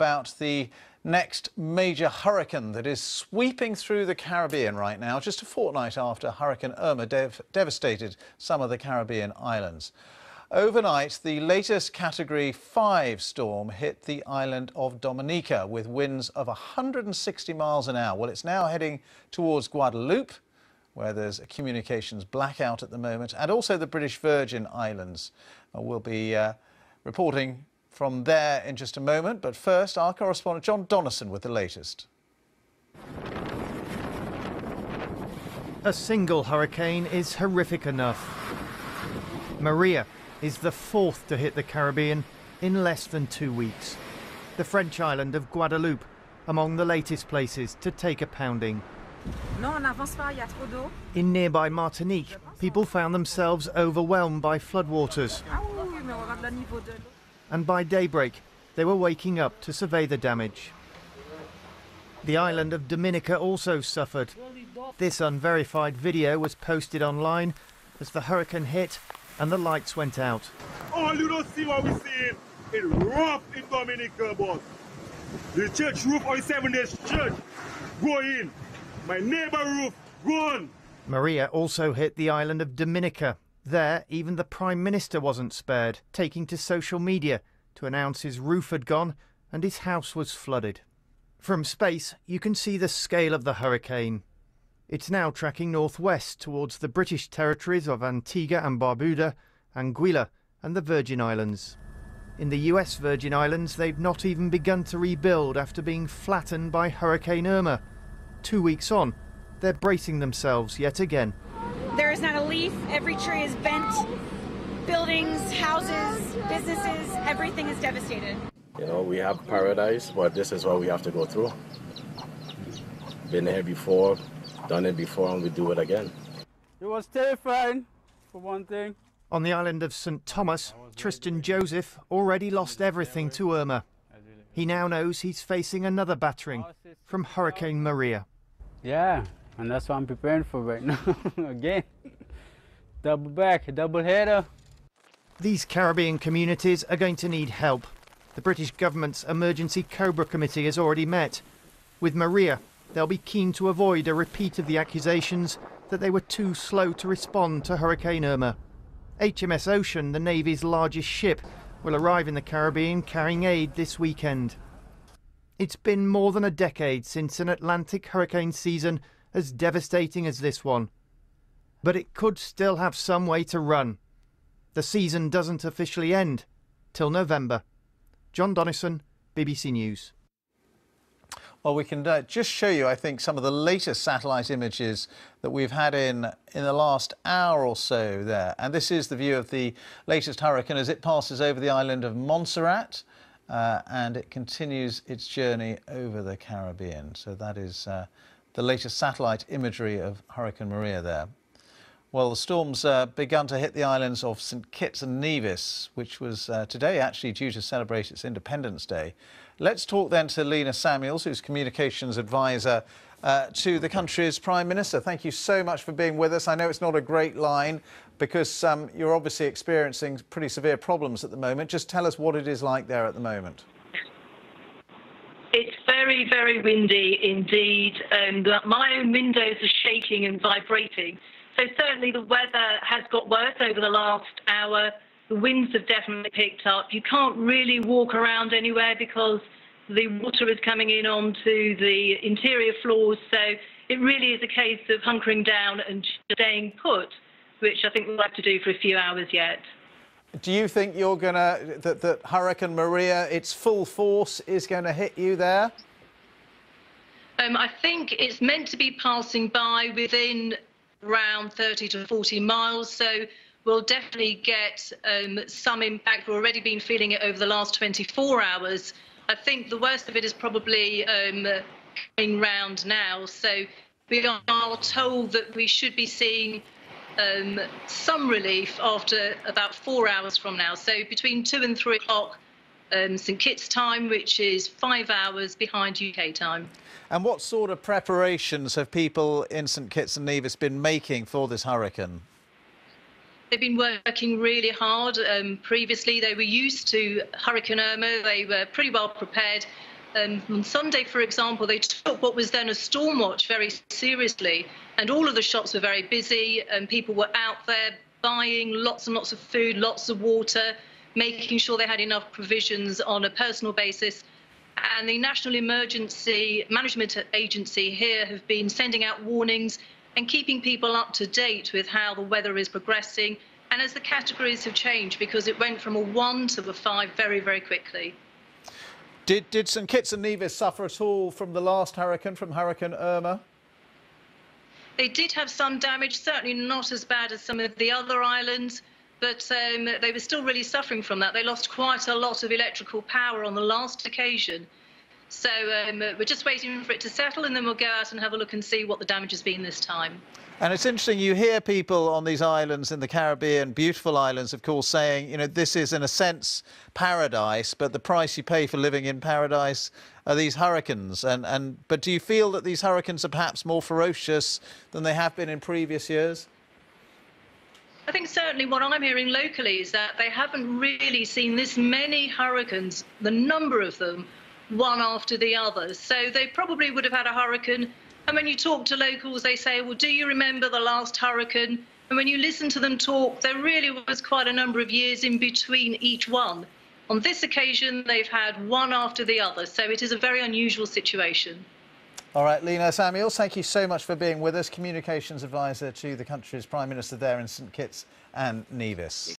about the next major hurricane that is sweeping through the Caribbean right now, just a fortnight after Hurricane Irma devastated some of the Caribbean islands. Overnight, the latest Category 5 storm hit the island of Dominica with winds of 160 miles an hour. Well, it's now heading towards Guadeloupe, where there's a communications blackout at the moment, and also the British Virgin Islands. We'll be reporting from there in just a moment, but first, our correspondent John Donnison with the latest. A single hurricane is horrific enough. Maria is the fourth to hit the Caribbean in less than 2 weeks. The French island of Guadeloupe, among the latest places to take a pounding. In nearby Martinique, people found themselves overwhelmed by floodwaters. And by daybreak, they were waking up to survey the damage. The island of Dominica also suffered. This unverified video was posted online as the hurricane hit and the lights went out. Oh, you don't see what we see. It's rough in Dominica, boss. The church roof on 7 days church, go in. My neighbor roof, gone. Maria also hit the island of Dominica. There, even the Prime Minister wasn't spared, taking to social media to announce his roof had gone and his house was flooded. From space, you can see the scale of the hurricane. It's now tracking northwest towards the British territories of Antigua and Barbuda, Anguilla and the Virgin Islands. In the US Virgin Islands, they've not even begun to rebuild after being flattened by Hurricane Irma. 2 weeks on, they're bracing themselves yet again. There is not a leaf, every tree is bent, buildings, houses, businesses, everything is devastated. You know, we have paradise, but this is what we have to go through. Been here before, done it before, and we do it again. It was terrifying, for one thing. On the island of St. Thomas, Tristan Joseph already lost everything to Irma. He now knows he's facing another battering from Hurricane Maria. Yeah, and that's what I'm preparing for right now. Again, double back, double header. These Caribbean communities are going to need help. The British government's Emergency Cobra Committee has already met. With Maria, they'll be keen to avoid a repeat of the accusations that they were too slow to respond to Hurricane Irma. HMS Ocean, the Navy's largest ship, will arrive in the Caribbean carrying aid this weekend. It's been more than a decade since an Atlantic hurricane season as devastating as this one. But it could still have some way to run. The season doesn't officially end till November. John Donnison, BBC News. Well, we can just show you, I think, some of the latest satellite images that we've had in the last hour or so there. And this is the view of the latest hurricane as it passes over the island of Montserrat and it continues its journey over the Caribbean. So that is the latest satellite imagery of Hurricane Maria there. Well, the storm's begun to hit the islands of St. Kitts and Nevis, which was today actually due to celebrate its Independence Day. Let's talk then to Lena Samuels, who's communications advisor to the country's Prime Minister. Thank you so much for being with us. I know it's not a great line because you're obviously experiencing pretty severe problems at the moment. Just tell us what it is like there at the moment. It's very, very windy indeed, and my own windows are shaking and vibrating. So certainly the weather has got worse over the last hour. The winds have definitely picked up. You can't really walk around anywhere because the water is coming in onto the interior floors. So it really is a case of hunkering down and staying put, which I think we'll have to do for a few hours yet. Do you think you're going to, that Hurricane Maria, its full force is going to hit you there? I think it's meant to be passing by within around 30 to 40 miles. So we'll definitely get some impact. We've already been feeling it over the last 24 hours. I think the worst of it is probably coming round now. So we are told that we should be seeing some relief after about 4 hours from now. So between 2 and 3 o'clock St. Kitts time, which is 5 hours behind UK time. And what sort of preparations have people in St. Kitts and Nevis been making for this hurricane? They've been working really hard. Previously, they were used to Hurricane Irma. They were pretty well prepared. On Sunday, for example, they took what was then a storm watch very seriously, and all of the shops were very busy, and people were out there buying lots and lots of food, lots of water, making sure they had enough provisions on a personal basis. And the National Emergency Management Agency here have been sending out warnings and keeping people up to date with how the weather is progressing, and as the categories have changed, because it went from a 1 to a 5 very, very quickly. Did St Kitts and Nevis suffer at all from the last hurricane, from Hurricane Irma? They did have some damage, certainly not as bad as some of the other islands, but they were still really suffering from that. They lost quite a lot of electrical power on the last occasion. So we're just waiting for it to settle, and then we'll go out and have a look and see what the damage has been this time. And it's interesting, you hear people on these islands in the Caribbean, beautiful islands, of course, saying, you know, this is in a sense paradise, but the price you pay for living in paradise are these hurricanes. But do you feel that these hurricanes are perhaps more ferocious than they have been in previous years? I think certainly what I'm hearing locally is that they haven't really seen this many hurricanes, the number of them, one after the other. So they probably would have had a hurricane. And when you talk to locals, they say, well, do you remember the last hurricane? And when you listen to them talk, there really was quite a number of years in between each one. On this occasion, they've had one after the other. So it is a very unusual situation. All right, Lena Samuels, thank you so much for being with us, Communications Advisor to the country's Prime Minister there in St Kitts and Nevis.